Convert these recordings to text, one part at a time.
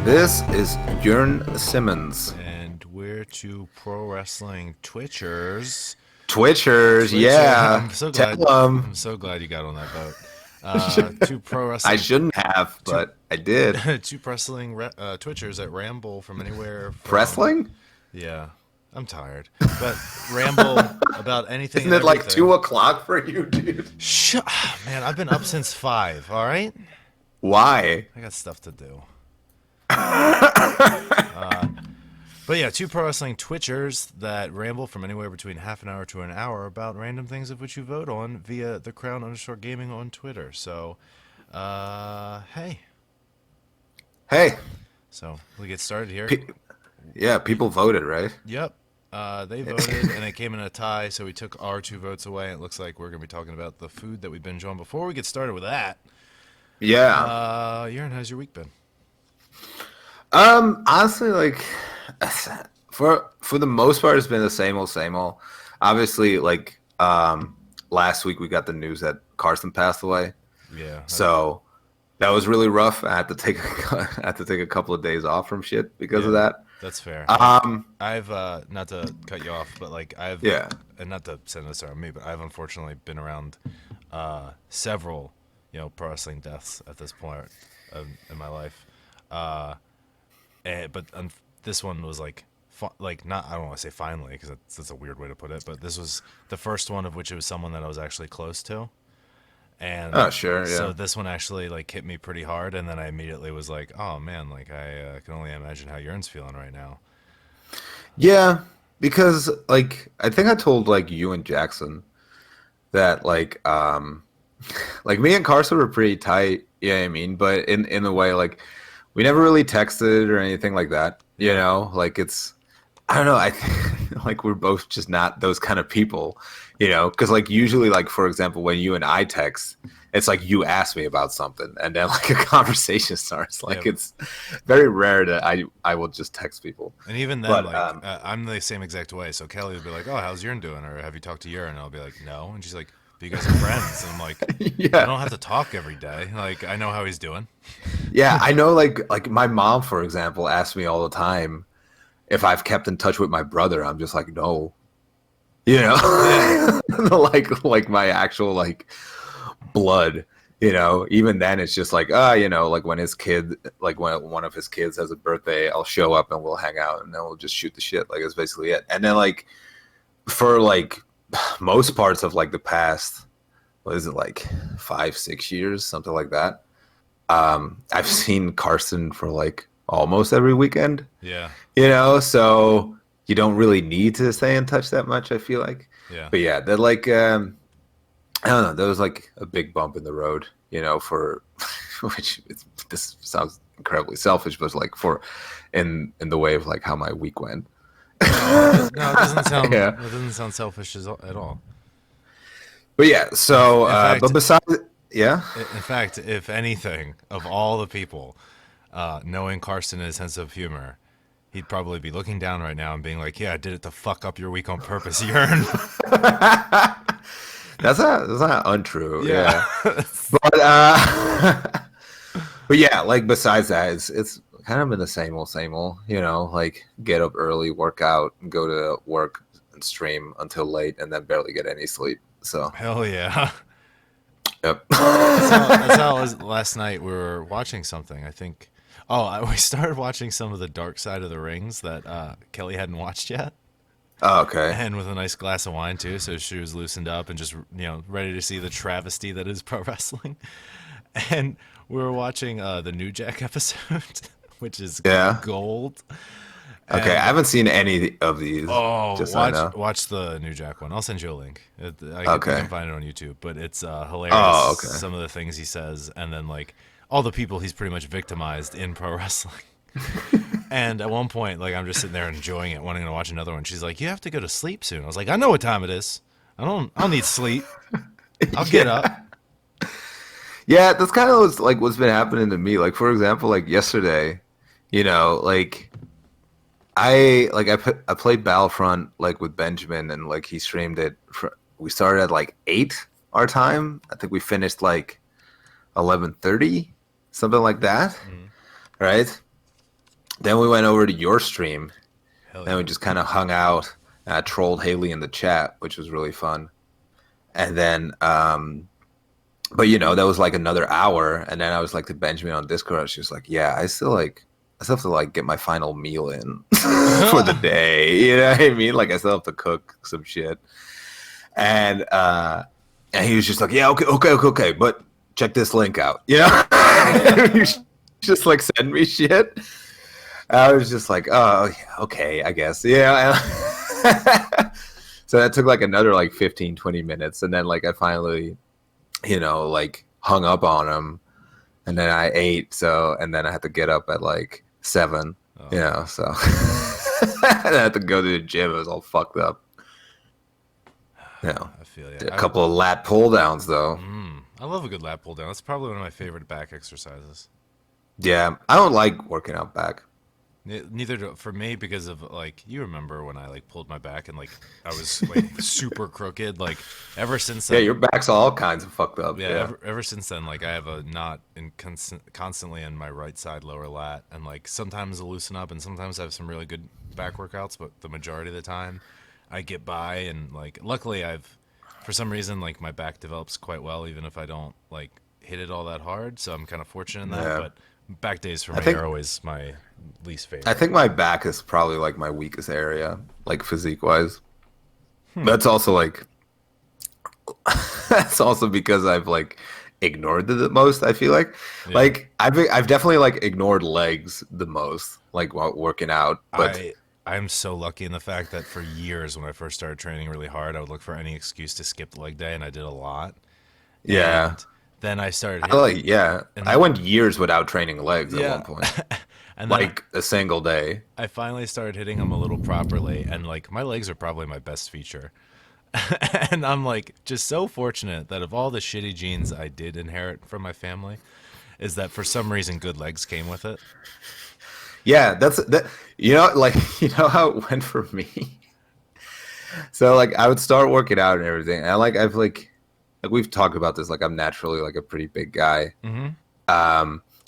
This is Jurn Simmons. And we're two pro wrestling Twitchers. Twitchers, Twitcher, yeah. I'm so Tell glad. them. I'm so glad you got on that boat. Two pro I wrestling, shouldn't have, two, but I did. two pro wrestling Twitchers that ramble from anywhere from. Wrestling? Yeah, I'm tired, but ramble about anything Isn't and it like everything. 2 o'clock for you, dude? Man, I've been up since 5. All right, Why? I got stuff to do. But yeah, two pro wrestling Twitchers that ramble from anywhere between half an hour to an hour about random things of which you vote on via the Crown_Gaming on Twitter. So, hey. Hey. So, we get started here. Yeah, people voted, right? Yep. They voted, and it came in a tie, so we took our 2 votes away. It looks like we're going to be talking about the food that we binge on. Before we get started with that, Yeah. Jurn, how's your week been? Honestly, like, for the most part, it's been the same old. Obviously, like, last week we got the news that Carson passed away. Yeah. So that was really rough. I had to take a couple of days off from shit because of that. That's fair. I've not to cut you off, but like I've and not to send this on me, but I've unfortunately been around several, pro wrestling deaths at this point in my life. But this one was like not, I don't want to say finally because that's a weird way to put it, but this was the first one of which it was someone that I was actually close to. And sure, yeah. So this one actually like hit me pretty hard, and then I immediately was like, oh man, like I can only imagine how Jurn's feeling right now. Yeah, because like I think I told like you and Jackson that like like me and Carson were pretty tight, you know what I mean? But in a way, like we never really texted or anything like that, like it's, I don't know, I think like we're both just not those kind of people, because like usually, like for example, when you and I text, it's like you ask me about something and then like a conversation starts. Like it's very rare that I will just text people. And even then, I'm the same exact way. So Kelly would be like, "Oh, how's Jurn doing?" Or "Have you talked to Jurn?" And I'll be like, "No." And she's like, "But you guys are friends." And I'm like, I don't have to talk every day. Like I know how he's doing. Yeah, I know. Like my mom, for example, asks me all the time if I've kept in touch with my brother. I'm just like, no, like my actual like blood, even then it's just like, like when his kid, like when one of his kids has a birthday, I'll show up and we'll hang out and then we'll just shoot the shit. Like, it's basically it. And then like for like most parts of like the past, what is it, like 5-6 years, something like that, I've seen Carson for like almost every weekend. Yeah. So you don't really need to stay in touch that much, I feel like. Yeah. But yeah, they're like, I don't know, there was like a big bump in the road, for which this sounds incredibly selfish, but like for in the way of like how my week went. No, it doesn't sound. Yeah. It doesn't sound selfish at all. But yeah, so fact, but besides, yeah. In fact, if anything, of all the people, knowing Carson and his sense of humor, he'd probably be looking down right now and being like, "Yeah, I did it to fuck up your week on purpose, Jurn." That's not untrue. Yeah. But but yeah, like besides that, it's kind of been the same old, like get up early, work out, and go to work and stream until late, and then barely get any sleep. So hell yeah. Yep. That's how it was last night. We were watching something, I think. We started watching some of the Dark Side of the Rings that Kelly hadn't watched yet. Oh, okay. And with a nice glass of wine too, so she was loosened up and just ready to see the travesty that is pro wrestling. And we were watching the New Jack episode, which is gold. Okay, I haven't seen any of these. Oh, watch the New Jack one. I'll send you a link. You can find it on YouTube, but it's hilarious. Oh, okay. Some of the things he says, and then like all the people he's pretty much victimized in pro wrestling. And at one point, like I'm just sitting there enjoying it, wanting to watch another one. She's like, "You have to go to sleep soon." I was like, "I know what time it is. I'll need sleep. I'll get up." Yeah, that's kind of what's been happening to me. Like for example, like yesterday, like I played Battlefront like with Benjamin, and like he streamed it. We started at like 8 our time. I think we finished like 11:30, something like that, right? Then we went over to your stream. Hell Then we yeah. just kind of hung out. And I trolled Haley in the chat, which was really fun. And then, but that was like another hour. And then I was like to Benjamin on Discord. She was like, "Yeah, I still have to like get my final meal in for the day. You know what I mean? Like I still have to cook some shit." And he was just like, "Yeah, okay, but check this link out." He just like send me shit. I was just like, "Oh, yeah, okay, I guess." Yeah. So that took like another like 15, 20 minutes. And then like I finally, like hung up on him. And then I ate. And then I had to get up at like 7, so and I had to go to the gym. It was all fucked up. I feel you. A couple of lat pull downs though. I love a good lat pull down. That's probably one of my favorite back exercises. Yeah, I don't like working out back. Neither for me, because of like, you remember when I like pulled my back and like I was like super crooked. Like ever since then, Yeah, your back's all kinds of fucked up. yeah, Yeah. ever since then, like I have a knot constantly in my right side lower lat, and like sometimes I loosen up, and sometimes I have some really good back workouts, but the majority of the time, I get by, and like luckily for some reason, like my back develops quite well, even if I don't like hit it all that hard. So I'm kind of fortunate in that. Yeah. But back days for I me think are always my least favorite. I think my back is probably like my weakest area, like physique wise. That's also like that's also because I've like ignored it the most. I feel like Yeah. like I've definitely like ignored legs the most, like while working out. But I'm so lucky in the fact that for years when I first started training really hard, I would look for any excuse to skip the leg day, and I did a lot. yeah, And then I started I like yeah. and I went years without training legs at yeah, one point, and then like a single day. I finally started hitting them a little properly, and like my legs are probably my best feature. And I'm like just so fortunate that of all the shitty genes I did inherit from my family, is that for some reason good legs came with it. Yeah, that's that. Like how it went for me. So like I would start working out and everything, and I've like we've talked about this. Like I'm naturally like a pretty big guy.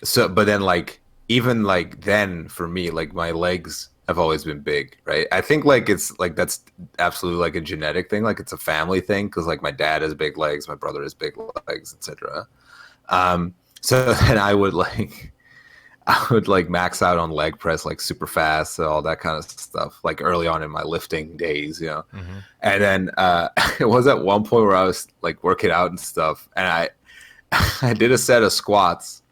So but then like even like then for me, like my legs have always been big, right? I think like it's like that's absolutely like a genetic thing. Like it's a family thing because like my dad has big legs, my brother has big legs, etc. So then I would like max out on leg press like super fast, all that kind of stuff, like early on in my lifting days. And then it was at one point where I was like working out and stuff, and I did a set of squats.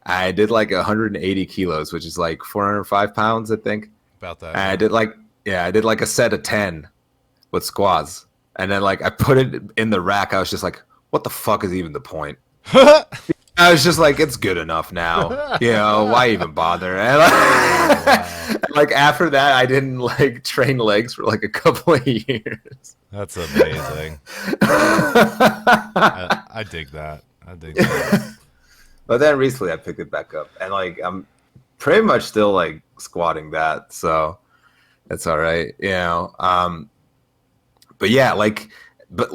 I did like 180 kilos, which is like 405 pounds, I think. About that. And I did like a set of 10 with squats, and then like I put it in the rack. I was just like, what the fuck is even the point? I was just like, it's good enough now. Why even bother? And like after that, I didn't like train legs for like a couple of years. That's amazing. I dig that. I dig that. But then recently I picked it back up, and like I'm pretty much still like squatting that, so that's all right. But yeah,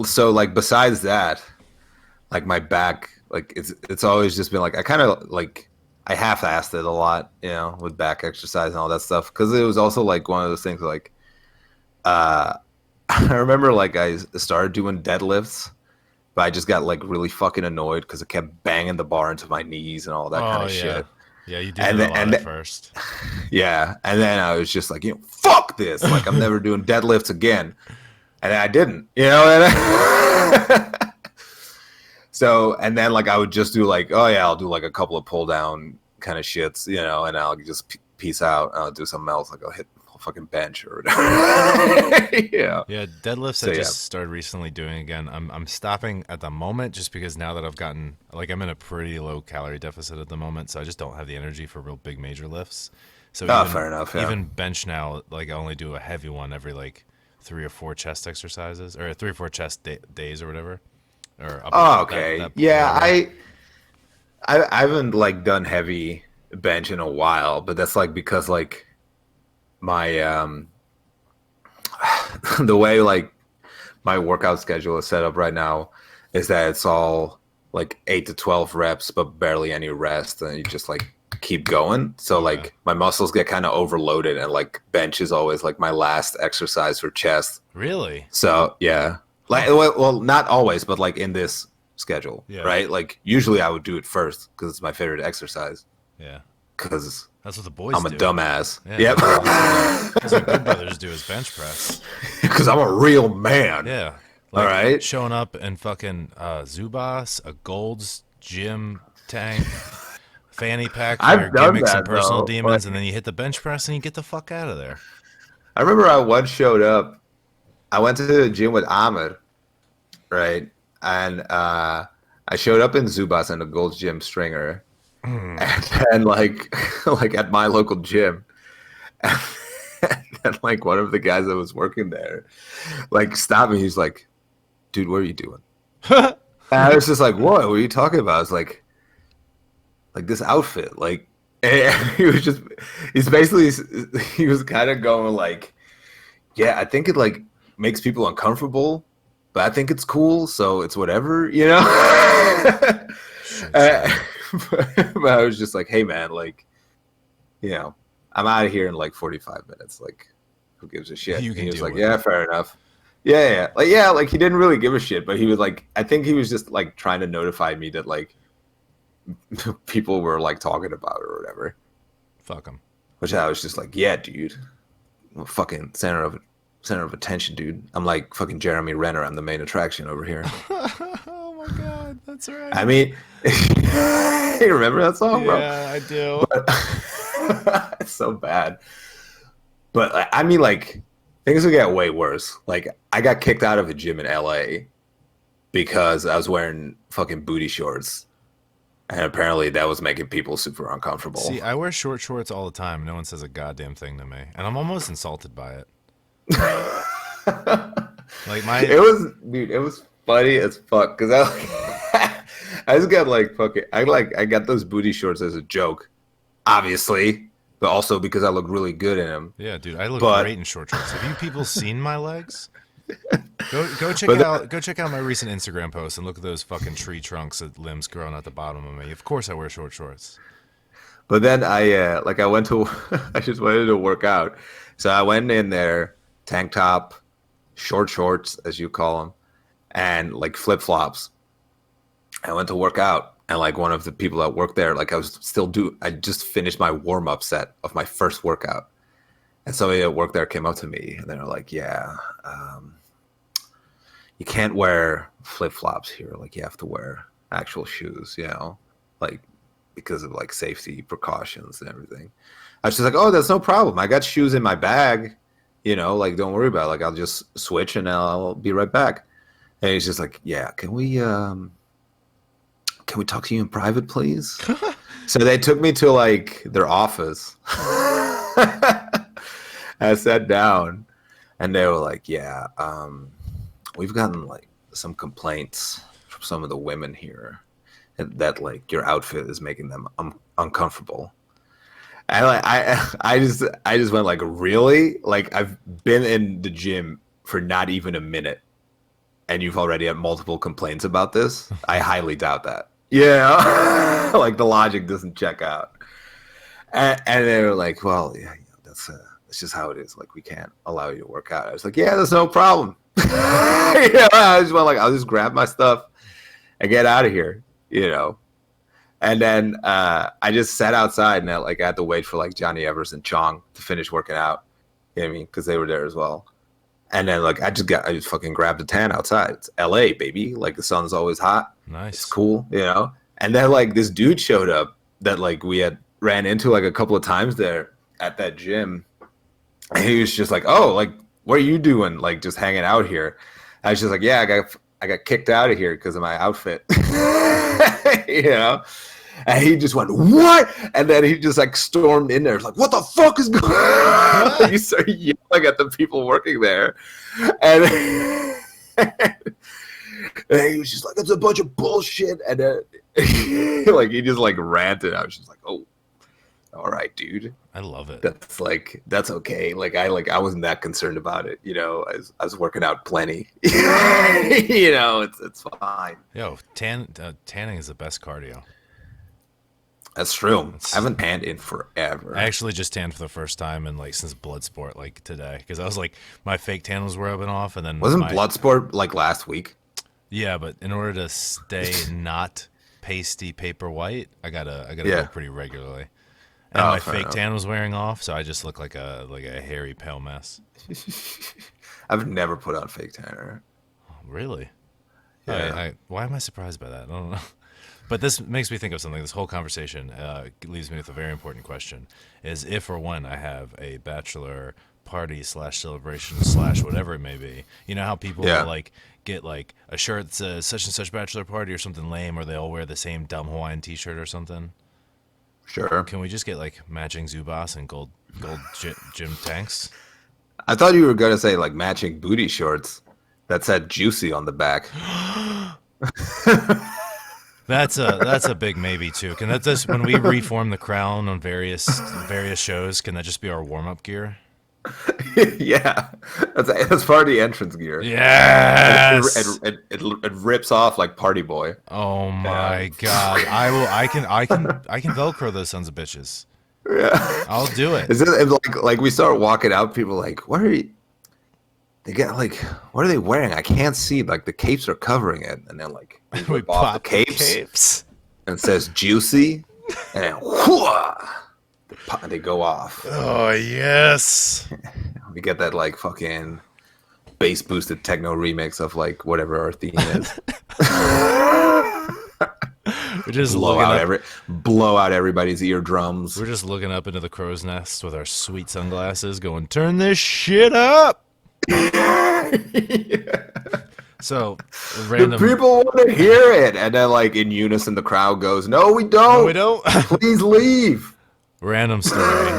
so like besides that, like my back, like it's always just been like I kind of like I half-assed it a lot, with back exercise and all that stuff, because it was also like one of those things like I remember like I started doing deadlifts, but I just got like really fucking annoyed because it kept banging the bar into my knees and all that kind of shit. Yeah, you did it a lot at first. Yeah, and then I was just like, fuck this. Like, I'm never doing deadlifts again. And I didn't, So, and then like I would just do like, oh yeah, I'll do like a couple of pull down kind of shits, and I'll just peace out. I'll do something else, like I'll hit a fucking bench or whatever. Yeah, deadlifts I just started recently doing again. I'm stopping at the moment just because now that I've gotten like I'm in a pretty low calorie deficit at the moment, so I just don't have the energy for real big major lifts. So fair enough. Yeah. Even bench now, like I only do a heavy one every like 3 or 4 chest exercises or 3 or 4 chest days or whatever. Or okay. I haven't like done heavy bench in a while, but that's like because like my the way like my workout schedule is set up right now is that it's all like 8 to 12 reps but barely any rest, and you just like keep going. So like my muscles get kind of overloaded, and like bench is always like my last exercise for chest. Really? So yeah, like Huh. well, not always, but like in this schedule, Yeah. right? Like usually I would do it first because it's my favorite exercise. Yeah. Because That's what the boys I'm a do. dumbass. Yeah, Yep. that's what Good Brothers do is bench press. Because I'm a real man. Yeah. All Like right. showing up in fucking Zubas, a Gold's gym tank, fanny pack for your I've done gimmicks and that personal though. Like, demons, and then you hit the bench press and you get the fuck out of there. I remember I once showed up. I went to the gym with Ahmed, right? And I showed up in Zubas and a Gold's Gym stringer, and then like like at my local gym, and like one of the guys that was working there, like stopped me. He's like, "Dude, what are you doing?" And I was just like, "What? What are you talking about?" I was like this outfit, like. And he's basically, he was kind of going like, yeah, I think it like makes people uncomfortable, but I think it's cool, so it's whatever, you know. Shit, Uh, but I was just like, hey man, like, you know, I'm out of here in like 45 minutes. Like, who gives a shit? you And can he was deal like, with yeah, it. fair enough. Yeah, like he didn't really give a shit, but he was like, I think he was just like trying to notify me that like people were like talking about it or whatever. Fuck them. Which I was just like, yeah, dude, I'm a fucking center of attention, dude. I'm like fucking Jeremy Renner. I'm the main attraction over here. Oh my god, that's right. I mean, you remember that song, bro? Yeah, I do. But it's so bad. But I mean, like things will get way worse. Like I got kicked out of a gym in LA because I was wearing fucking booty shorts, and apparently that was making people super uncomfortable. See, I wear short shorts all the time. No one says a goddamn thing to me, and I'm almost insulted by it. Like my It was funny as fuck because I just got like fucking, I got those booty shorts as a joke, obviously, but also because I look really good in them. Yeah, dude, I look But great in short shorts. Have you people seen my legs? Go check but out my recent Instagram post and look at those fucking tree trunks of limbs growing at the bottom of me. Of course, I wear short shorts. but then I went to I just wanted to work out, so I went in there, tank top, short shorts as you call them, and like flip flops. I went to work out, and like one of the people that worked there, like I just finished my warm up set of my first workout, and somebody at work there came up to me, and they were like, "Yeah, you can't wear flip flops here. Like you have to wear actual shoes, you know, like because of like safety precautions and everything." I was just like, "Oh, that's no problem. I got shoes in my bag, you know, like don't worry about it. Like I'll just switch and I'll be right back." And he's just like, "Yeah, can we talk to you in private, please?" So they took me to like their office. I sat down, and they were like, "Yeah, we've gotten like some complaints from some of the women here that like your outfit is making them uncomfortable." And like I just went like, "Really? Like I've been in the gym for not even a minute, and you've already had multiple complaints about this? I highly doubt that." Yeah, like the logic doesn't check out. And they were like, "Well, yeah, that's just how it is. Like we can't allow you to work out." I was like, "Yeah, there's no problem." I just went like, "I'll just grab my stuff and get out of here," you know. And then I just sat outside, and I had to wait for like Johnny Evers and Chong to finish working out. You know what I mean? Because they were there as well. And then like I just fucking grabbed a tan outside. It's LA, baby. Like the sun's always hot. It's Nice. cool, you know. And then like this dude showed up that like we had ran into like a couple of times there at that gym. And he was just like, "Oh, like what are you doing? Like just hanging out here?" I was just like, "Yeah, I got kicked out of here because of my outfit." You know. And he just went, "What?" And then he just like stormed in there. It's like, "What the fuck is going on?" He started yelling at the people working there. And, and he was just like, "It's a bunch of bullshit." And then like he just like ranted. I was just like, "Oh, all right, dude. I love it. That's okay." I wasn't that concerned about it, you know. I was working out plenty. You know, it's fine. Yo, tanning is the best cardio. That's true. I It's, haven't tanned in I forever. actually just tanned for the first time in like since Bloodsport, like today, because I was like my fake tan was rubbing off, and then Wasn't my Bloodsport like last week? yeah, but in order to stay not pasty paper white, I gotta go Yeah. pretty regularly. And Oh, my fair fake enough. tan was wearing off, so I just look like a hairy pale mess. I've never put on fake tanner. Really? Yeah. Why am I surprised by that? I don't know. But this makes me think of something. This whole conversation leaves me with a very important question: is if or when I have a bachelor party slash celebration slash whatever it may be. You know how people will Yeah. like get like a shirt that says such and such bachelor party or something lame, or they all wear the same dumb Hawaiian T-shirt or something. Sure. Can we just get like matching Zubas and gold gym tanks? I thought you were gonna say like matching booty shorts that said juicy on the back. That's a big maybe too. Can that just when we reform the crown on various shows? Can that just be our warm up gear? Yeah, that's part of the entrance gear. And Yes. it rips off like Party Boy. Oh Yeah. my god. I will. I can Velcro those sons of bitches. Yeah. I'll do it. Is it like we start walking out, people are like, what are you? They get like, what are they wearing? I can't see. Like the capes are covering it, and then like we We rip off the pop the capes, capes. and it says juicy, and then whooah, they go off. Oh yes. We get that like fucking bass boosted techno remix of like whatever our theme is. We're just looking up. Blow out everybody's eardrums. We're just looking up into the crow's nest with our sweet sunglasses, going, "Turn this shit up." So, The random. people want to hear it, and then like in unison, the crowd goes, "No, we don't. No, we don't. Please leave." Random story.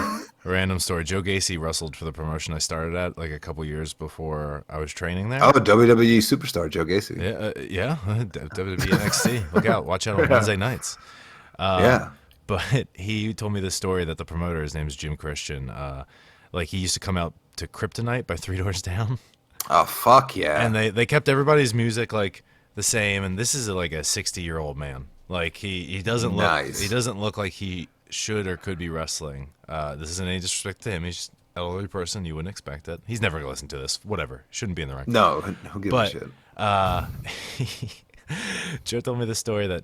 Random story. Joe Gacy wrestled for the promotion I started at like a couple years before I was training there. Oh, WWE superstar Joe Gacy. Yeah. WWE NXT. Look out. Watch out on Wednesday nights. Yeah. But he told me this story that the promoter, his name's Jim Christian, like he used to come out to Kryptonite by Three Doors Down. Oh fuck yeah. And they kept everybody's music like the same, and this is like a 60-year-old man. Like he doesn't Nice. look like he should or could be wrestling. This isn't any disrespect to him. He's just an elderly person. You wouldn't expect it. He's never gonna listen to this. Whatever. Shouldn't be in the ring. No, who gives a But shit? Joe told me the story that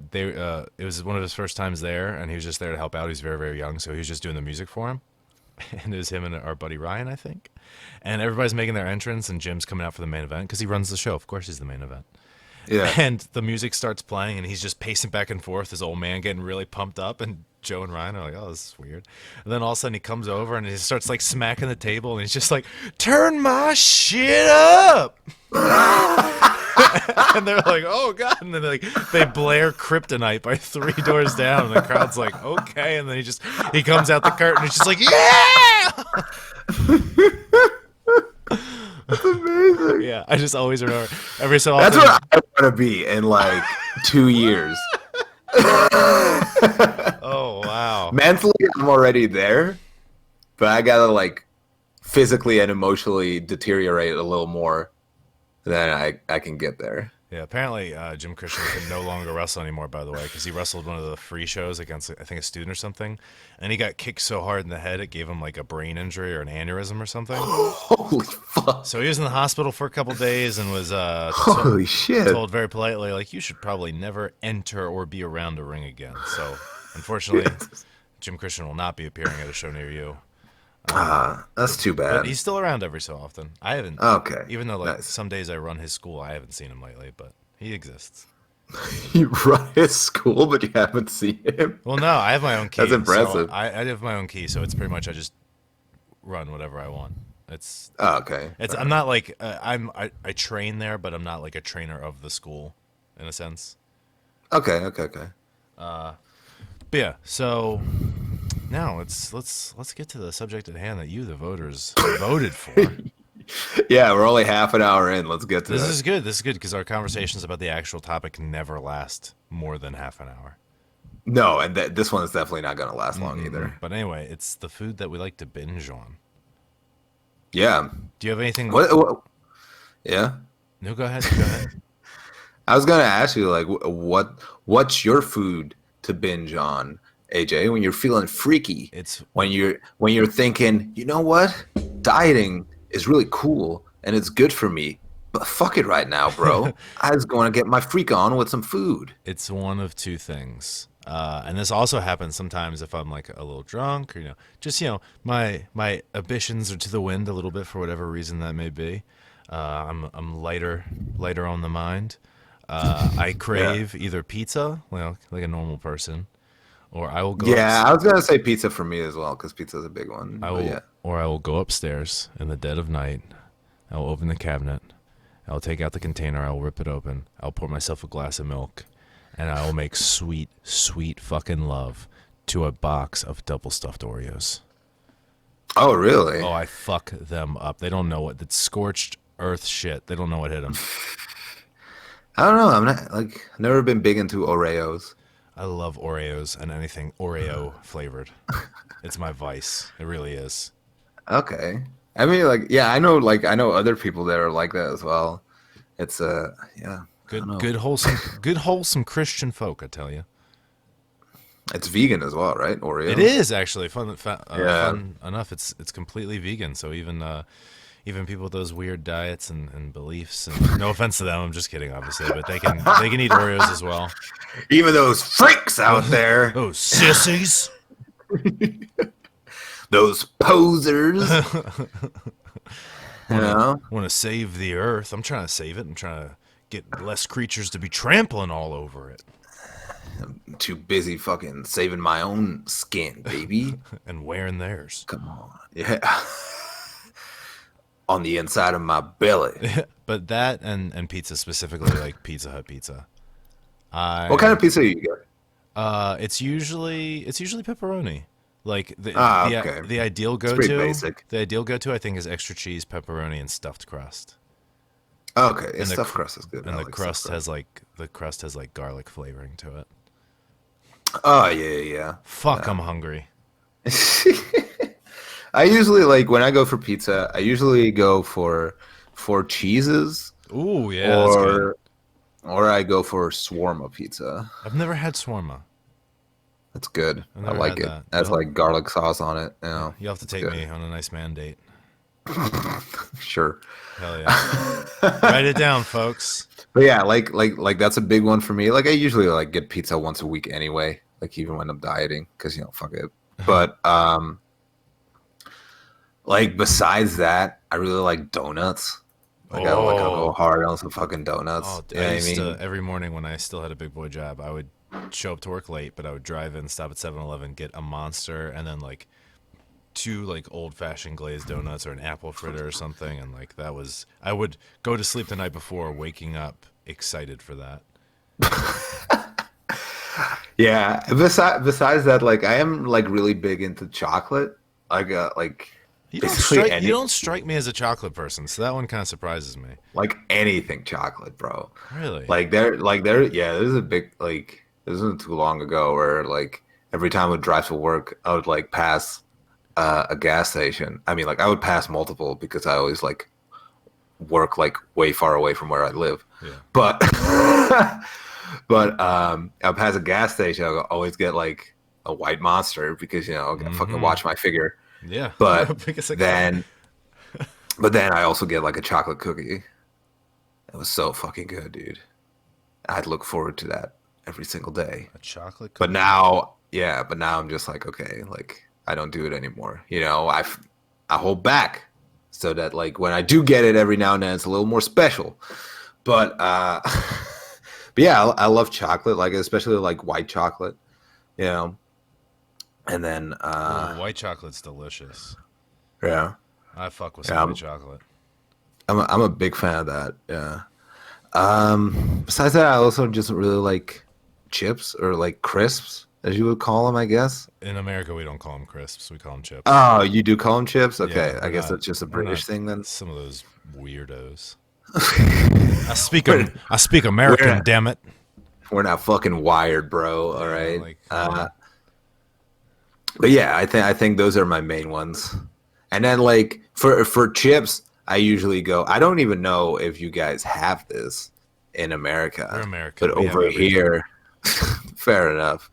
it was one of his first times there, and he was just there to help out. He's very, very young, so he was just doing the music for him. And it was him and our buddy Ryan, I think. And everybody's making their entrance, and Jim's coming out for the main event because he runs the show. Of course, he's the main event. Yeah. And the music starts playing, and he's just pacing back and forth, this old man getting really pumped up, and Joe and Ryan are like, "Oh, this is weird." And then all of a sudden he comes over and he starts like smacking the table, and he's just like, "Turn my shit up!" And they're like, "Oh god!" And then they blare "Kryptonite" by Three Doors Down, and the crowd's like, "Okay." And then he comes out the curtain, and he's just like, "Yeah!" That's amazing. Yeah, I just always remember every so often. That's where I want to be in like 2 years. Oh wow. Mentally, I'm already there, but I gotta like physically and emotionally deteriorate a little more, then I can get there. Yeah, apparently Jim Christian can no longer wrestle anymore, by the way, because he wrestled one of the free shows against, I think, a student or something, and he got kicked so hard in the head it gave him like a brain injury or an aneurysm or something. Holy fuck! So he was in the hospital for a couple days and was Holy shit! told very politely, like, "You should probably never enter or be around a ring again." So, unfortunately, Jim Christian will not be appearing at a show near you. That's too But bad. he's still around every so often. I haven't, Okay, even though like nice. some days I run his school, I haven't seen him lately, but he exists. You run his school, but you haven't seen him. Well, no, I have my own key. That's impressive. So I have my own key, so it's pretty much I just run whatever I want. It's Oh, okay. I'm not like I train there, but I'm not like a trainer of the school, in a sense. Okay. But yeah, so now let's get to the subject at hand that you, the voters, voted for. Yeah, we're only half an hour in. Let's get to This that. is good. This is good because our conversations about the actual topic never last more than half an hour. No, and this one is definitely not going to last long either. But anyway, it's the food that we like to binge on. Yeah. Do you have anything? What? Yeah. No, go ahead. Go ahead. I was going to ask you, like, what's your food to binge on, AJ, when you're feeling freaky, It's when you're thinking, you know what, dieting is really cool and it's good for me, but fuck it right now, bro. I was going to get my freak on with some food. it's one of two things. And this also happens sometimes if I'm like a little drunk, or just my ambitions are to the wind a little bit for whatever reason that may be. I'm lighter on the mind. I crave either pizza, like a normal person, or I will go. Yeah, I was gonna say pizza for me as well because pizza's a big one. I But will, yeah, or I will go upstairs in the dead of night. I will open the cabinet. I will take out the container. I will rip it open. I'll pour myself a glass of milk, and I will make sweet, sweet fucking love to a box of double stuffed Oreos. oh really? Oh, I fuck them up. They don't know what the scorched earth shit. They don't know what hit them. I don't know. I'm not like never been big into Oreos. I love Oreos and anything Oreo flavored. It's my vice. It really is. Okay. I mean, like, yeah, I know other people that are like that as well. It's yeah, I don't know. Good wholesome Christian folk, I tell you. It's vegan as well, right? Oreo. It is actually fun. Yeah. Fun enough. It's completely vegan. So even people with those weird diets and beliefs. And no offense to them, I'm just kidding, obviously, but they can eat Oreos as well. Even those freaks out there, Oh, sissies! those posers. You know? Want to save the earth? I'm trying to save it. I'm trying to get less creatures to be trampling all over it. I'm too busy fucking saving my own skin, baby. And wearing theirs. Come on. Yeah. On the inside of my belly. But that and pizza, specifically like Pizza Hut pizza. What kind of pizza do you get? It's usually pepperoni. Like okay. the ideal It's pretty go-to, basic. the ideal go-to I think is extra cheese, pepperoni, and stuffed crust. Okay, yeah, And the stuffed cr- crust is good. And I the like crust stuffed has like garlic flavoring to it. Oh yeah. Fuck, I'm hungry. I usually like when I go for pizza, I usually go for cheeses Ooh, yeah, that's good. or I go for shawarma pizza. I've never had shawarma. That's good. I've I never like had it. that. That's like garlic sauce on it. You know, You'll have to it's take good. me on a nice man date. Sure. Hell yeah. Write it down, folks. But yeah, like that's a big one for me. Like I usually like get pizza once a week anyway. Like even when I'm dieting, because fuck it. But like besides that, I really like donuts. Like I'll go hard on some fucking donuts. Oh, You know what I used I mean? to, every morning when I still had a big boy job, I would show up to work late, but I would drive in, stop at 7-Eleven, get a Monster, and then like two like old-fashioned glazed donuts or an apple fritter or something, and like that was, I would go to sleep the night before, waking up excited for that. Yeah. Besides that, like I am like really big into chocolate. Like You basically don't strike me as a chocolate person, so that one kind of surprises me. like anything chocolate, bro. Really? Yeah, there's a big like this isn't too long ago where like every time I would drive to work, I would like pass a gas station. I mean, like I would pass multiple because I always like work like way far away from where I live. Yeah. But I'll pass a gas station. I'll always get like a white Monster because I gotta fucking watch my figure. Yeah. But Because I then I also get like a chocolate cookie. It was so fucking good, dude. I'd look forward to that every single day. a chocolate But cookie. now I'm just like, okay, like I don't do it anymore. I hold back so that like when I do get it every now and then, it's a little more special. But but yeah, I love chocolate, like especially like white chocolate, and then Ooh, white chocolate's delicious. yeah, I fuck with Yeah, some white chocolate. I'm a big fan of that. Yeah. Besides that, I also just really like chips or like crisps, as you would call them, I guess. In America, we don't call them crisps. We call them chips. Oh, you do call them chips? Okay, Yeah, I we're guess not- that's just a we're British not thing then. Some of those weirdos. I speak American, We're- damn it. We're not fucking wired, bro. All right. like, But yeah, I think those are my main ones. And then like for chips, I usually go. I don't even know if you guys have this in America. We're American. But We have over everything. here, fair enough.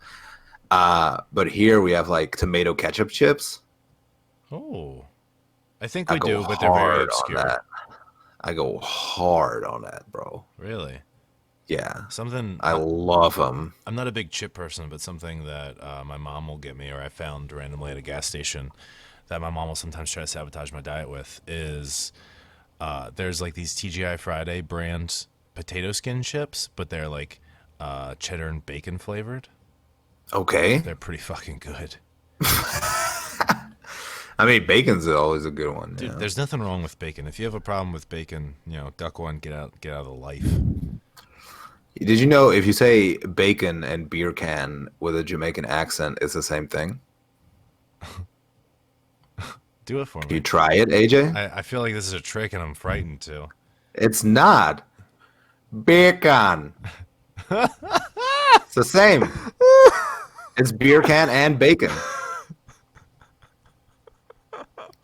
But here we have like tomato ketchup chips. Oh, I think I we go do, but they're very hard on obscure. that. I go hard on that, bro. Really, Yeah, something. I love them. I'm not a big chip person, but something that my mom will get me, or I found randomly at a gas station, that my mom will sometimes try to sabotage my diet with is there's like these TGI Friday brand potato skin chips, but they're like cheddar and bacon flavored. Okay. They're pretty fucking good. I mean, bacon's always a good one. Dude, Yeah. there's nothing wrong with bacon. If you have a problem with bacon, duck one, get out of the life. Did you know if you say bacon and beer can with a Jamaican accent, it's the same thing? Do it for Can you me. try it, AJ? I feel like this is a trick and I'm frightened too. It's not bacon. It's the same. It's beer can and bacon.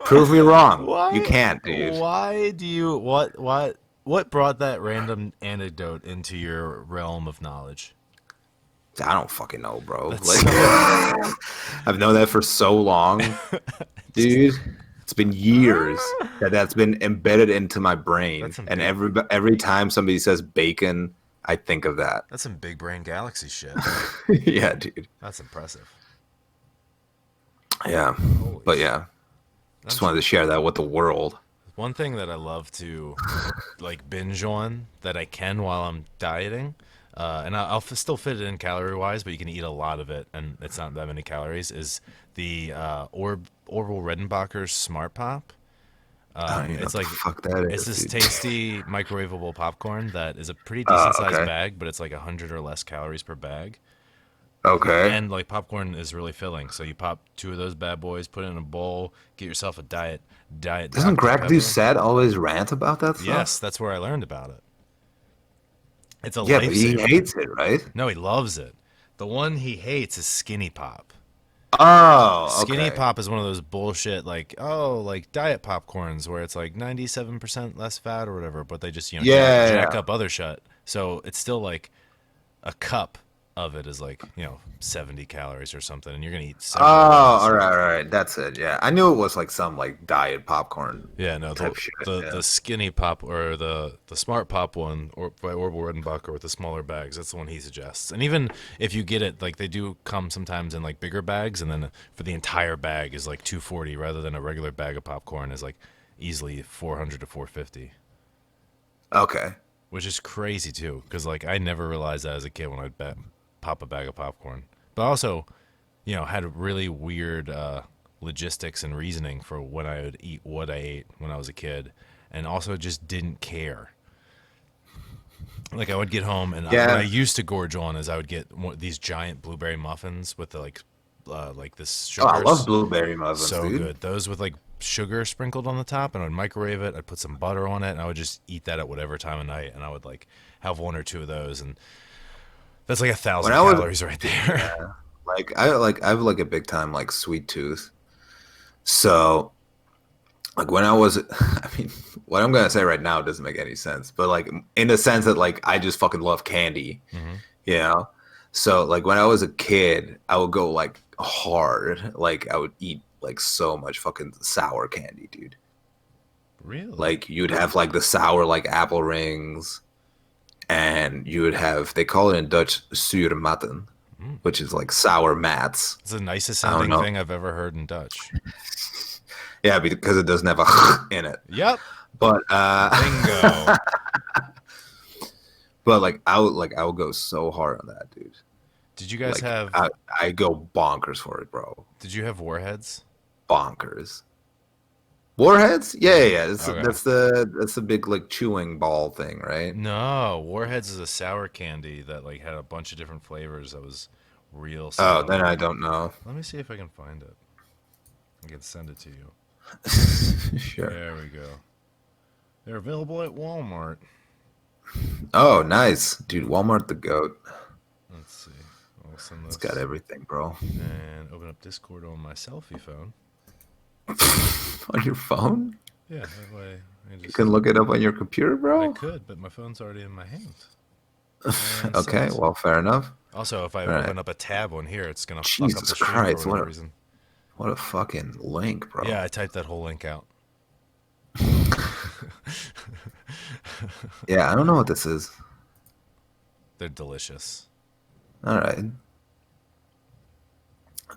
Prove me wrong. You can't, dude. Why do you what brought that random anecdote into your realm of knowledge? I don't fucking know, bro. That's Like, so I've known that for so long, dude. It's been years that's been embedded into my brain, That's some and big- every time somebody says bacon, I think of that. That's some big brain galaxy shit. Yeah, dude. That's impressive. Yeah, Holy but shit. yeah, just That's wanted to share that with the world. one thing that I love to like binge on that I can while I'm dieting, and I'll still fit it in calorie wise, but you can eat a lot of it, and it's not that many calories. Is the Orville Redenbacher's Smart Pop? I don't even know It's what like the fuck that it's is, this dude. tasty microwavable popcorn that is a pretty decent sized Okay, bag, but it's like 100 or less calories per bag. okay. And like popcorn is really filling, so you pop two of those bad boys, put it in a bowl, get yourself a diet Doesn't Dr Greg Pepper. Doucette always rant about that Yes, stuff? that's where I learned about it. It's a Yeah, but he lifesaver. hates it, right? No, he loves it. The one he hates is Skinny Pop. Oh, Skinny okay. Pop is one of those bullshit like diet popcorns where it's like 97% less fat or whatever, but they just jack Yeah. up other shit. So it's still like a cup of it is like 70 calories or something, and you're gonna eat Oh, 70 of those. all right. That's it. Yeah, I knew it was like some like diet popcorn Yeah, no, type shit. the Yeah. Skinny Pop or the Smart Pop one or by Orville Redenbacher with the smaller bags. That's the one he suggests. And even if you get it, like they do come sometimes in like bigger bags, and then for the entire bag is like 240 rather than a regular bag of popcorn is like easily 400 to 450, Okay. which is crazy too. Because like I never realized that as a kid when I'd pop a bag of popcorn, but also had really weird logistics and reasoning for when I would eat what I ate when I was a kid, and also just didn't care. Like I would get home, and what I Yeah. used to gorge on is I would get these giant blueberry muffins with the like this Oh, I love sugars, blueberry muffins, so dude. good. Those with like sugar sprinkled on the top, and I would microwave it. I'd put some butter on it, and I would just eat that at whatever time of night, and I would like have one or two of those, and that's like a When thousand I was calories right there. I have like a big time like sweet tooth. So like when I was I mean what I'm gonna say right now doesn't make any sense, but like in the sense that like I just fucking love candy, hmm you know? So like when I was a kid, I would go like hard. Like I would eat like so much fucking sour candy, dude. Really? Like you'd have like the sour like apple rings, and you would have they call it in Dutch zuurmatten, Mm. which is like sour mats. It's the nicest I don't sounding know. thing I've ever heard in Dutch. Yeah, because it doesn't have a in it. Yep. But Bingo. but like I would go so hard on that, dude. Did you guys Like have I go bonkers for it, bro. did you have warheads? Bonkers. Warheads? Yeah, yeah, yeah. Okay. That's the big like chewing ball thing, right? No, warheads is a sour candy that like had a bunch of different flavors that was real Oh, then solid. I don't know. Let me see if I can find it. I can send it to you. Sure. There we go. They're available at Walmart. Oh, nice, dude. Walmart the goat. Let's see. I'll send It's got this everything, bro. and open up Discord on my selfie phone. On your phone? Yeah, that way I You just can look it up on your computer, I bro. could, but my phone's already in my hand. And Okay, sent. well, fair enough. Also, if I All right. open up a tab on here, it's gonna fuck up Jesus the stream for Christ, whatever reason. what a fucking link, bro. Yeah, I typed that whole link out. Yeah, I don't know what this is. They're delicious. All right.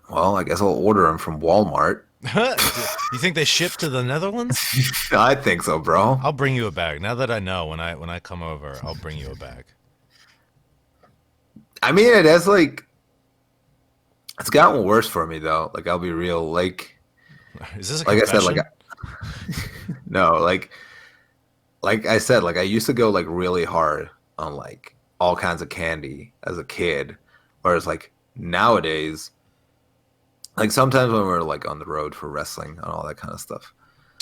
Well, I guess I'll order them from Walmart. You think they ship to the Netherlands? I think so, bro. I'll bring you a bag. Now that I know, when I come over, I'll bring you a bag. I mean, it has like it's gotten worse for me though. Like I'll be real. Is this a Like I said, confession? no, like I said, like I used to go like really hard on like all kinds of candy as a kid, whereas like nowadays, like sometimes when we're like on the road for wrestling and all that kind of stuff,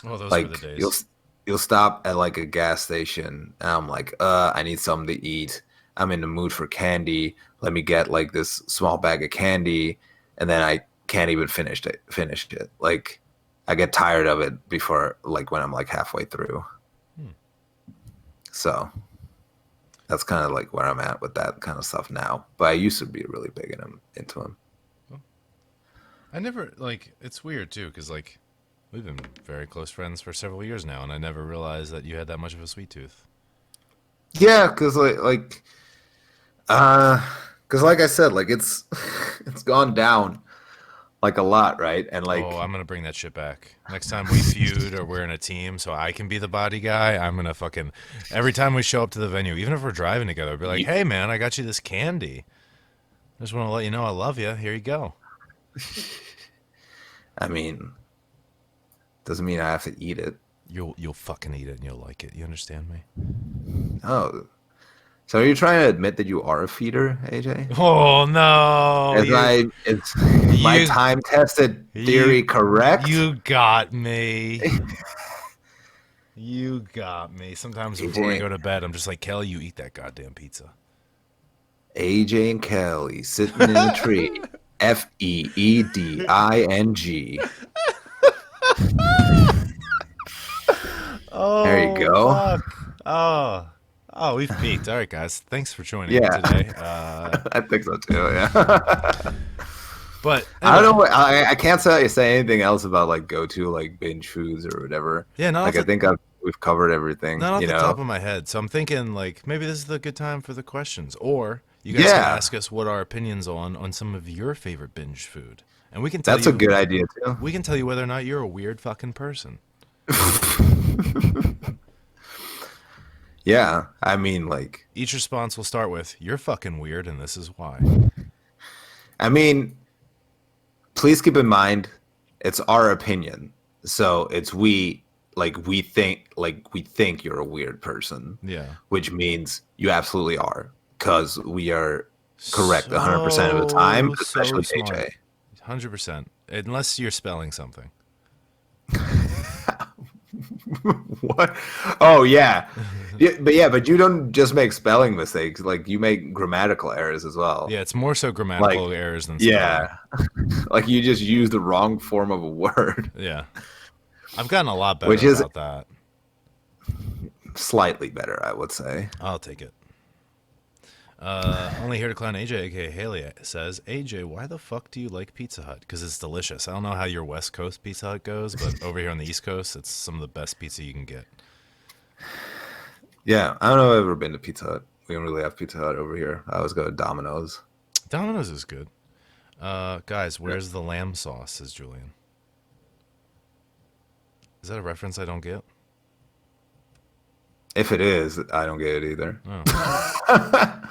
Oh, those were the like days. you'll stop at like a gas station and I'm like, I need something to eat. I'm in the mood for candy. Let me get like this small bag of candy, and then I can't even finish it. Like I get tired of it before like when I'm like halfway through. Hmm. So that's kind of like where I'm at with that kind of stuff now. But I used to be really big into them. I never like. It's weird too, because like we've been very close friends for several years now, and I never realized that you had that much of a sweet tooth. Yeah, because because like I said, like it's it's gone down like a lot, right? And Oh, like I'm gonna bring that shit back. Next time we feud or we're in a team, so I can be the body guy, I'm gonna fucking every time we show up to the venue, even if we're driving together, I'll be like, you, "Hey, man, I got you this candy. I just want to let you know I love you. Here you go." I mean, doesn't mean I have to eat it. You'll fucking eat it and you'll like it. You understand me? Oh, so are you trying to admit that you are a feeder, AJ? Oh no, Is my you time tested you theory correct? you got me. You got me. Sometimes before I AJ, go to bed, I'm just like, Kelly, you eat that goddamn pizza. AJ and Kelly sitting in a tree. FEEDING. There you Oh go. fuck. Oh. Oh, we've peaked. All right, guys. Thanks for joining in Yeah, today. I think so too. Yeah. But I anyway, don't know. I can't say anything else about like go to like binge foods or whatever. yeah, Like I think we've covered everything. not off You the top know. of my head. So I'm thinking like maybe this is the good time for the questions, or you guys can Yeah, ask us what our opinions on some of your favorite binge food, and that's a good idea too. we can tell you whether or not you're a weird fucking person. Yeah, I mean, like, Each response will start with "You're fucking weird, and this is why." I mean, please keep in mind, it's our opinion. So it's we think you're a weird person, Yeah. which means you absolutely are, because we are correct 100% of the time, So especially smart. AJ. 100%. Unless you're spelling something. What? Oh yeah. But you don't just make spelling mistakes. Like you make grammatical errors as well. Yeah, it's more so Like grammatical errors than spelling. yeah, like you just use the wrong form of a word, Yeah. I've gotten a lot which better is about that. slightly better, I would say. I'll take it. Only here to clown AJ, aka Haley, says, AJ, why the fuck do you like Pizza Hut? Because it's delicious. I don't know how your West Coast Pizza Hut goes, but over here on the East Coast, it's some of the best pizza you can get. Yeah, I don't know if I've ever been to Pizza Hut. We don't really have Pizza Hut over here. I always go to Domino's. Domino's is good. Guys, where's the lamb sauce, says Julian. Is that a reference I don't get? If it is, I don't get it either. Oh.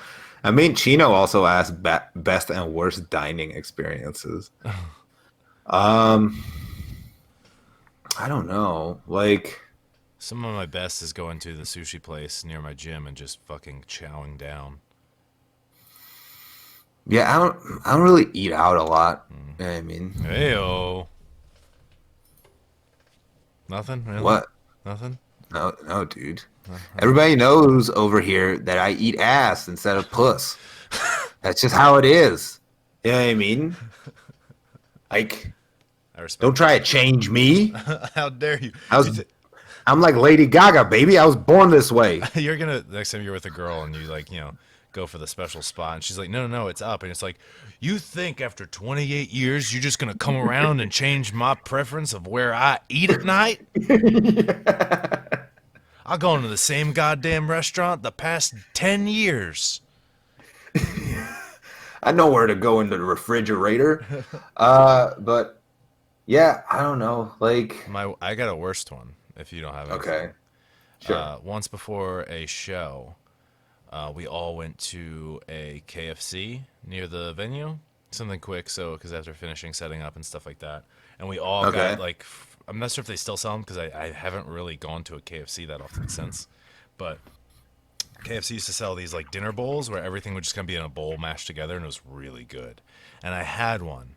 I mean, Chino also asked best and worst dining experiences. Um, I don't know. Like, Some of my best is going to the sushi place near my gym and just fucking chowing down. yeah, I don't really eat out a lot. You know what I mean, Heyo. Nothing? Really? what? Nothing? No, dude. Everybody knows over here that I eat ass instead of puss. That's just how it is. You know what I mean? Like, I respect don't try to change me. that. How dare you? I'm like Lady Gaga, baby. I was born this way. You're gonna next time you're with a girl and you like, go for the special spot. And she's like, no, no, no, it's up. And it's like, you think after 28 years, you're just going to come around and change my preference of where I eat at night? I'll go into the same goddamn restaurant the past 10 years. I know where to go into the refrigerator. But yeah, I don't know. Like, I got a worst one if you don't have anything. okay, sure. Once before a show, we all went to a KFC near the venue, something quick, so because after finishing setting up and stuff like that, and we all Okay. got like, I'm not sure if they still sell them because I haven't really gone to a KFC that often since, but KFC used to sell these like dinner bowls where everything would just kind of be in a bowl mashed together, and it was really good. And I had one,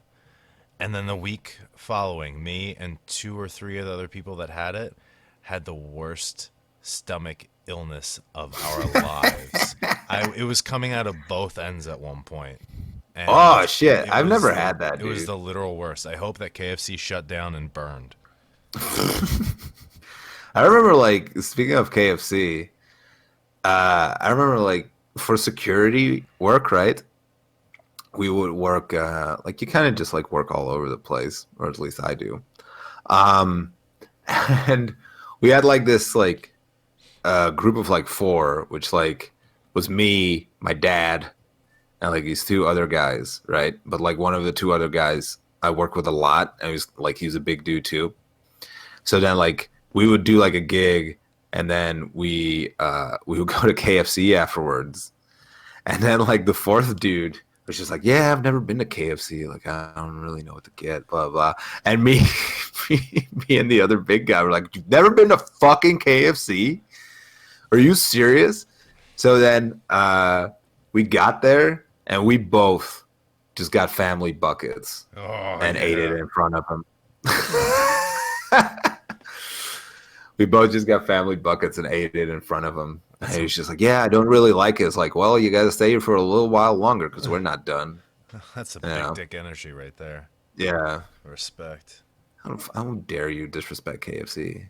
and then the week following, me and two or three of the other people that had it had the worst stomach illness of our lives. It was coming out of both ends at one point. And Oh shit, it I've was never the- had that, It was dude. the literal worst. I hope that KFC shut down and burned. I remember, like, speaking of KFC, I remember, like, for security work, right? We would work, like, you kind of just like work all over the place, or at least I do. Um, and we had like this like group of like four, which like was me, my dad, and like these two other guys, right? But like one of the two other guys I work with a lot, and he was a big dude too. So then like we would do like a gig, and then we would go to KFC afterwards, and then like the fourth dude was just like, yeah, I've never been to KFC. Like I don't really know what to get, blah blah. And me, me and the other big guy were like, you've never been to fucking KFC? Are you serious? So then we got there, and we both just got family buckets Oh, and yeah. ate it in front of him. We both just got family buckets and ate it in front of him. And he was just like, yeah, I don't really like it. It's like, well, you got to stay here for a little while longer because we're not done. That's a Yeah. big dick energy right there. Yeah. Respect. How dare you disrespect KFC?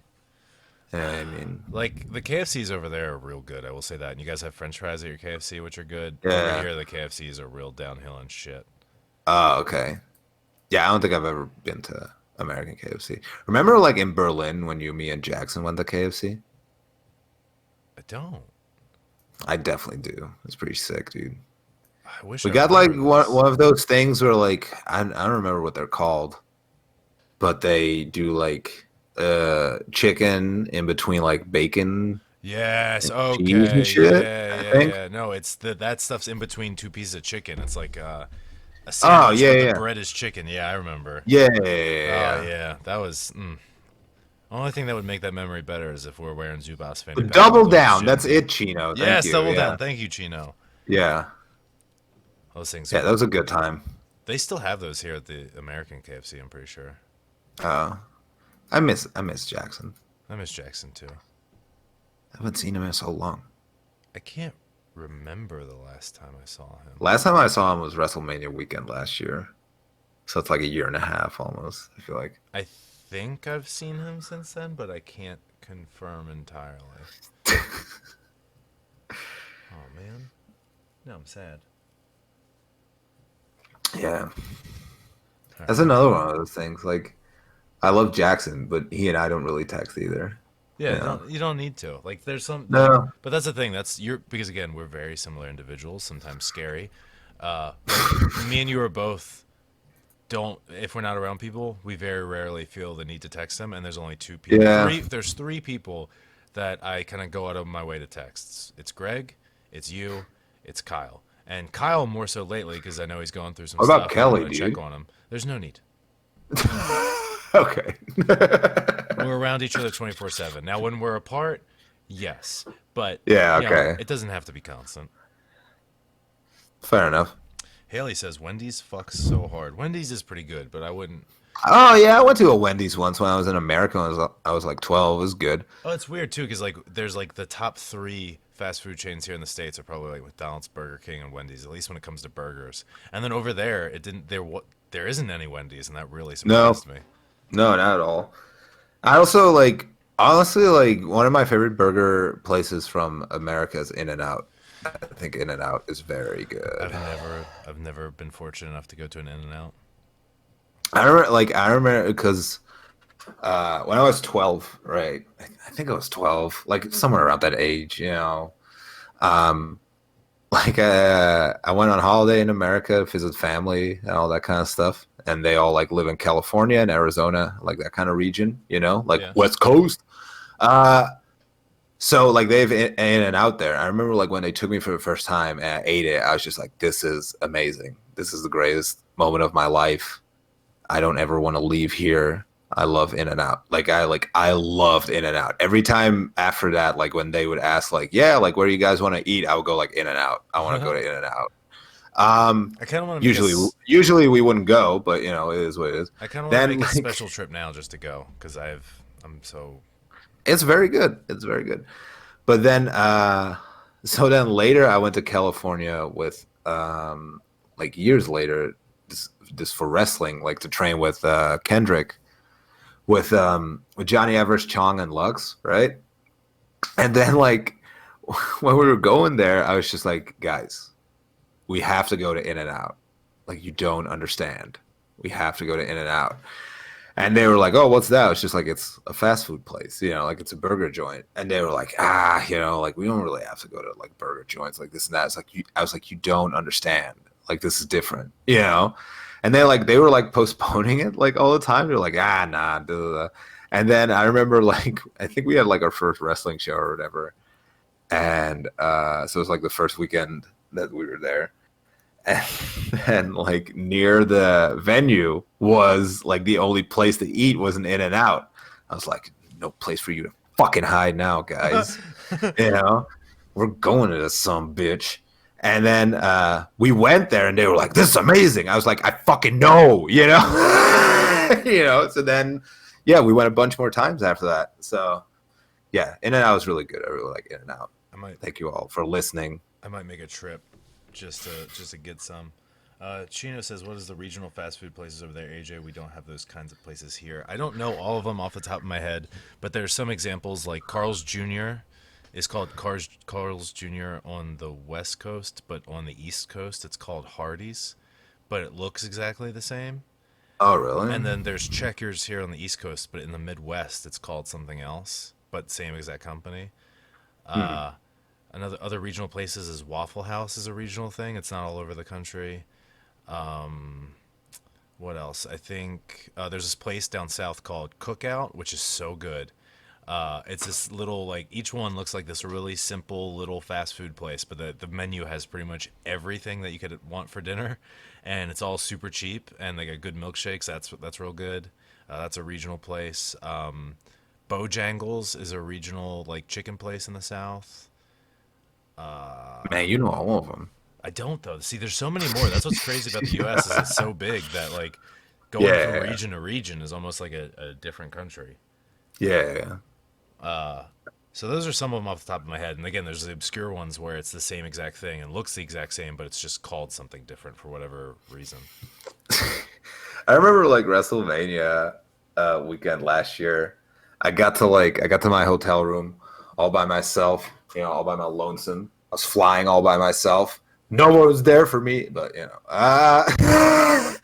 Yeah, I mean, Like the KFCs over there are real good. I will say that. And you guys have French fries at your KFC, which are good. Yeah. Over here, the KFCs are real downhill and shit. oh, okay. Yeah, I don't think I've ever been to American KFC. Remember, like in Berlin when me and Jackson went to KFC? I don't. I definitely do. It's pretty sick, dude. I wish We I got like remembered this. one of those things where like I don't remember what they're called, but they do like chicken in between like bacon Yes. and cheese Okay. and shit, Yeah. I Yeah. think. Yeah. No, it's that stuff's in between two pieces of chicken. It's like a Oh sandwich, yeah, but the yeah, bread is chicken. Yeah, I remember. yeah, Oh yeah. yeah, that was. Only thing that would make that memory better is if we're wearing Zubas fanny But pack double with down. shit. That's it, Chino. Thank Yes, you. double Yeah, down. Thank you, Chino. yeah, Those things yeah. are. That was a good time. They still have those here at the American KFC. I'm pretty sure. I miss Jackson. I miss Jackson too. I haven't seen him in so long. I can't remember the last time I saw him. Last time I saw him was WrestleMania weekend last year, so it's like a year and a half almost. I feel like. I think I've seen him since then, but I can't confirm entirely. Oh man, no, I'm sad. Yeah, that's another one of those things. Like, I love Jackson, but he and I don't really text either. Yeah, Yeah. you don't need to. Like, there's some. No. Like, but that's the thing. That's because again, we're very similar individuals. Sometimes scary. Me and you are both. Don't if we're not around people, we very rarely feel the need to text them. And there's only two people. Yeah. There's three people that I kind of go out of my way to text. It's Greg, it's you, it's Kyle. And Kyle more so lately because I know he's going through some What stuff. about Kelly, I wanna check dude? on him. There's no need. Okay. We're around each other 24/7. Now, when we're apart, yes, but Yeah, you know, okay. it doesn't have to be constant. Fair enough. Haley says Wendy's fucks so hard. Wendy's is pretty good, but I wouldn't. Oh yeah, I went to a Wendy's once when I was in America. I was like 12. It was good. Oh, it's weird too, because like there's like the top three fast food chains here in the States are probably like McDonald's, Burger King, and Wendy's. At least when it comes to burgers. And then over there, it didn't. There isn't any Wendy's, and that really No. surprised me. No, not at all. I also like honestly like one of my favorite burger places from America is In-N-Out. I think In and Out is very good. I've never been fortunate enough to go to an In and Out. I remember because when I was 12, right? I think I was 12, like somewhere around that age, you know. Um, I went on holiday in America to visit family and all that kind of stuff, and they all like live in California and Arizona, like that kind of region, you know, like Yeah. West Coast. Uh, so like they've In and Out there. I remember like when they took me for the first time and I ate it, I was just like, this is amazing. This is the greatest moment of my life. I don't ever want to leave here. I love In and Out. I loved In and Out. Every time after that, like when they would ask, like, yeah, like where do you guys want to eat? I would go like In and Out. I want to go to In and Out. I kind of want to make a Usually we wouldn't go, but you know, it is what it is. I kind of want to Then make a like special trip now just to go because I'm so it's very good. It's very good. But then so then later I went to California with like years later this for wrestling, like to train with Kendrick with Johnny Evers, Chong, and Lux, right? And then like when we were going there, I was just like, guys, we have to go to In and Out. Like you don't understand. We have to go to In and Out. And they were like, "Oh, what's that?" It's just like it's a fast food place, you know, like it's a burger joint. And they were like, you know, like we don't really have to go to like burger joints like this and that. It's like I was like, you don't understand. Like this is different, you know. And they were like postponing it like all the time. They're like, nah, blah, blah, blah. And then I remember like I think we had like our first wrestling show or whatever, and so it was like the first weekend that we were there, and then like near the venue was like the only place to eat was an In and Out. I was like, no place for you to fucking hide now, guys. You know, we're going to some bitch. And then we went there and they were like, this is amazing. I was like, I fucking know, you know? You know, so then yeah, we went a bunch more times after that. So yeah, In and Out was really good. I really like In and Out. I might Thank you all for listening. I might make a trip just to get some. Chino says, "What is the regional fast food places over there, AJ? We don't have those kinds of places here. I don't know all of them off the top of my head, but there's some examples like Carl's Jr. is called Carl's Jr. on the West Coast, but on the East Coast it's called Hardee's, but it looks exactly the same. Oh, really? And then there's Checkers here on the East Coast, but in the Midwest it's called something else, but same exact company. Hmm. Uh, Another other regional places is Waffle House is a regional thing. It's not all over the country. Um, what else? I think there's this place down south called Cookout, which is so good. It's this little like each one looks like this really simple little fast food place, but the menu has pretty much everything that you could want for dinner, and it's all super cheap. And they got good milkshakes. That's real good. That's a regional place. Bojangles is a regional like chicken place in the south. Man, you know all of them. I don't though. See, there's so many more. That's what's crazy about the U.S. is it's so big that like going from Yeah, region to region is almost like a different country. yeah. So those are some of them off the top of my head. And again, there's the obscure ones where it's the same exact thing and looks the exact same, but it's just called something different for whatever reason. I remember like WrestleMania weekend last year. I got to my hotel room all by myself, you know, all by my lonesome. I was flying all by myself. No one was there for me, but you know. But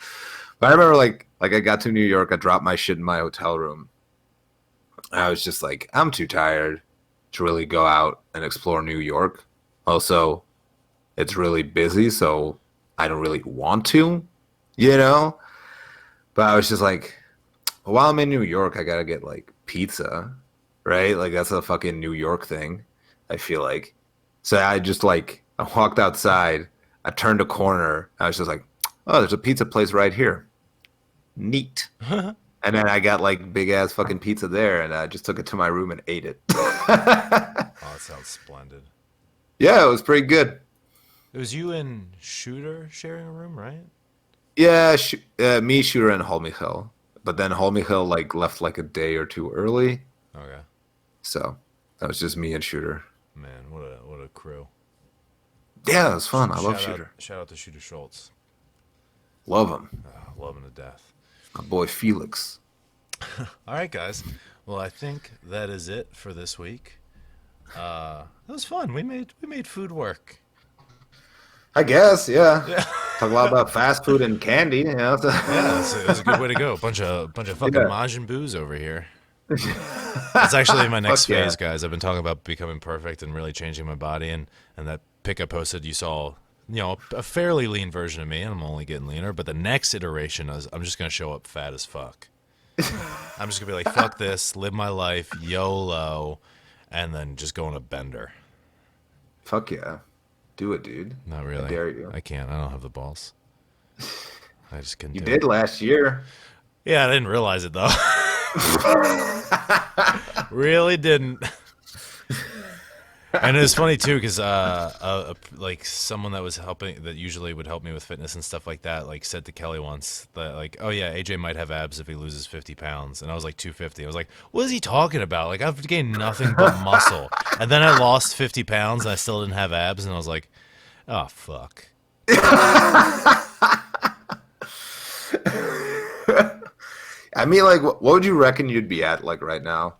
I remember like I got to New York, I dropped my shit in my hotel room. I was just like, I'm too tired to really go out and explore New York. Also, it's really busy, so I don't really want to, you know? But I was just like, while I'm in New York, I gotta get like pizza, right? Like that's a fucking New York thing, I feel like. So I just like, I walked outside, I turned a corner, I was just like, oh, there's a pizza place right here. Neat. And then I got like big ass fucking pizza there, and I just took it to my room and ate it. Oh, that sounds splendid. Yeah, it was pretty good. It was you and Shooter sharing a room, right? Yeah, me, Shooter, and Holmichel. But then Holmichel like left like a day or two early, Okay. so that was just me and Shooter. Man, what a crew. Yeah, it was fun. I love Shooter. Shout out to Shooter Schultz. Love him. Love him to death. My boy Felix. All right, guys. Well, I think that is it for this week. That was fun. We made food work. I guess, yeah. Yeah. Talk a lot about fast food and candy, you know. So. Yeah, it's a good way to go. Bunch of fucking Yeah. Majin Boos over here. That's actually my next Fuck yeah. phase, guys. I've been talking about becoming perfect and really changing my body, and that pic I posted, you saw, a fairly lean version of me, and I'm only getting leaner. But the next iteration is I'm just gonna show up fat as fuck. I'm just gonna be like, fuck this, live my life, YOLO, and then just go on a bender. Fuck yeah. Do it, dude. Not I really. dare you. I can't. I don't have the balls. I just couldn't You do did it. last year. Yeah, I didn't realize it though. Really didn't. And it was funny too, because like someone that was helping, that usually would help me with fitness and stuff like that, like said to Kelly once that like, oh yeah, AJ might have abs if he loses 50 pounds, and I was like 250. I was like, what is he talking about? Like I've gained nothing but muscle, and then I lost 50 pounds and I still didn't have abs, and I was like, oh fuck. I mean, like, what would you reckon you'd be at like right now?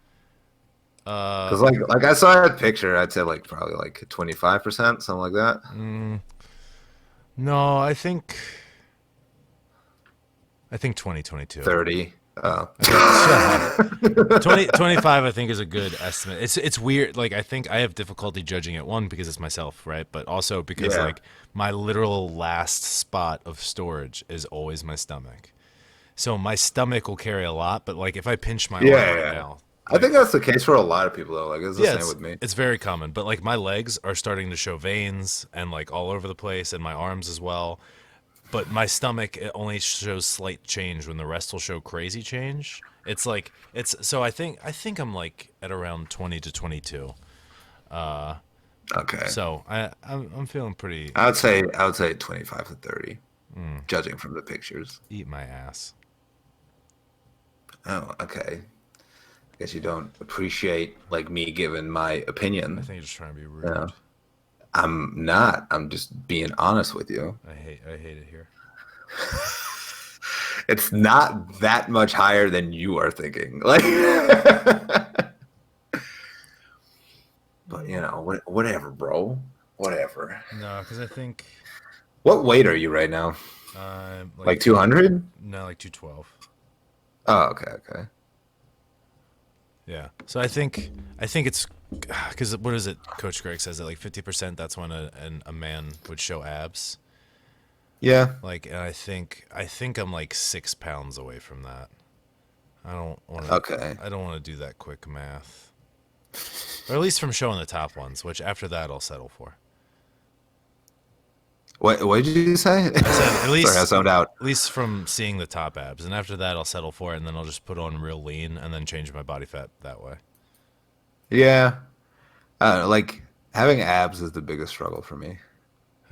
Uh, Because like I saw that picture, I'd say like probably like 25%, something like that. no, I think 2022. 30. I think, shut up. 25 I think is a good estimate. It's weird. Like I think I have difficulty judging it, one because it's myself, right? But also because Yeah. like my literal last spot of storage is always my stomach. So my stomach will carry a lot, but like if I pinch my arm Yeah, right yeah. now, I think that's the case for a lot of people though. Like it's the yeah, same with me. it's very common. But like my legs are starting to show veins and like all over the place, and my arms as well. But my stomach, it only shows slight change when the rest will show crazy change. It's like it's so I think I'm like at around 20 to 22. Okay. So I'm feeling pretty. I would say 25 to 30, judging from the pictures. Eat my ass. Oh, okay. Guess you don't appreciate like me giving my I opinion. think you're just trying to be rude. Yeah. I'm not. I'm just being honest with you. I hate it here. It's not that much higher than you are thinking. Like, but whatever, bro. Whatever. No, because I think What weight are you right now? Like like 200? no, like 212. Oh, okay, okay. Yeah. So I think it's because what is it? Coach Greg says that like 50% that's when a man would show abs. Yeah. Like, and I think I'm like 6 pounds away from that. I don't want to. Okay. I don't want to do that quick math, or at least from showing the top ones. Which after that I'll settle for. What did you say? I said at Sorry, I least zoned out. at least from seeing the top abs, and after that I'll settle for it, and then I'll just put on real lean, and then change my body fat that way. Yeah. Like having abs is the biggest struggle for me,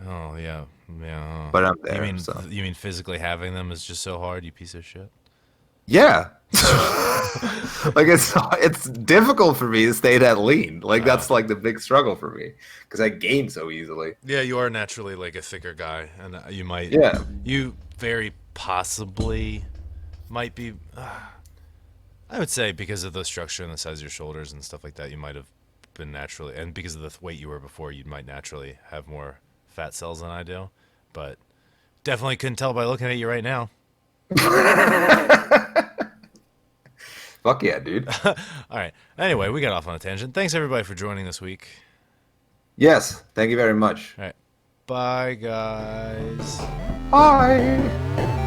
Oh yeah, yeah. but I'm You there. mean So you mean physically having them is just so hard, you piece of shit. yeah. Like it's difficult for me to stay that lean. Like that's like the big struggle for me because I gain so easily. Yeah, you are naturally like a thicker guy, and Yeah. you very possibly might be. I would say because of the structure and the size of your shoulders and stuff like that, you might have been naturally, and because of the weight you were before, you might naturally have more fat cells than I do. But definitely couldn't tell by looking at you right now. Fuck yeah, dude. All right. Anyway, we got off on a tangent. Thanks everybody for joining this week. Yes. Thank you very much. All right. Bye, guys. Bye.